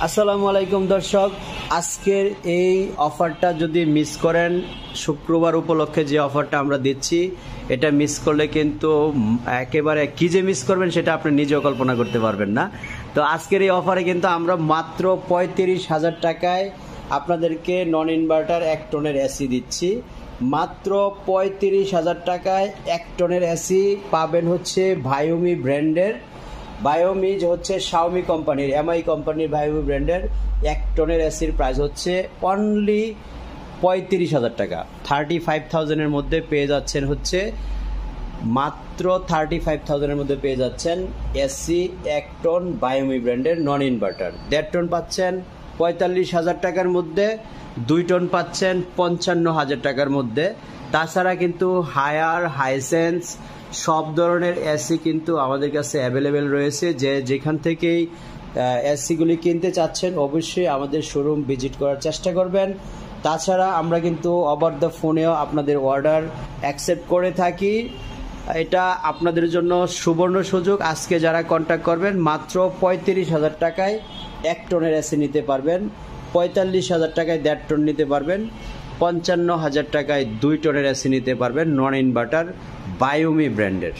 আসসালামু আলাইকুম দর্শক, আজকের এই অফারটা যদি মিস করেন, শুক্রবার উপলক্ষে যে অফারটা আমরা দিচ্ছি, এটা মিস করলে কিন্তু একেবারে কি যে মিস করবেন সেটা আপনি নিজেও কল্পনা করতে পারবেন না। তো আজকের এই অফারে কিন্তু আমরা মাত্র 35,000 টাকায় আপনাদেরকে নন ইনভার্টার 1 টনের এসি দিচ্ছি। মাত্র 35,000 টাকায় 1 টনের এসি পাবেন হচ্ছে ভায়োমি ব্র্যান্ডের। ভায়োমি হচ্ছে শাওমি কোম্পানির, এমআই কোম্পানির ভায়োমি ব্র্যান্ডের 1 টনের এসির প্রাইস হচ্ছে অনলি 35,000 টাকা। 35,000-এর মধ্যে পেয়ে যাচ্ছেন হচ্ছে মাত্র 35,000-এর মধ্যে পেয়ে যাচ্ছেন এসি 1 টন ভায়োমি ব্র্যান্ডের নন ইনভার্টার। 1.5 টন পাচ্ছেন 45,000 টাকার মধ্যে, 2 টন পাচ্ছেন 55,000 টাকার মধ্যে। তাছাড়া কিন্তু হায়ার হাইসেন্স সব ধরনের এসি কিন্তু আমাদের কাছে অ্যাভেলেবেল রয়েছে। যেখান থেকেই এসিগুলি কিনতে চাচ্ছেন অবশ্যই আমাদের শোরুম ভিজিট করার চেষ্টা করবেন। তাছাড়া আমরা কিন্তু ওভার দ্য ফোনেও আপনাদের অর্ডার অ্যাকসেপ্ট করে থাকি। এটা আপনাদের জন্য সুবর্ণ সুযোগ। আজকে যারা কন্ট্যাক্ট করবেন মাত্র 35,000 টাকায় 1 টনের এসি নিতে পারবেন, 45,000 টাকায় 1.5 টন নিতে পারবেন, 55,000 টাকায় 2 টনের এসি নিতে পারবেন নন ইনভার্টার ভায়োমি ব্র্যান্ডের।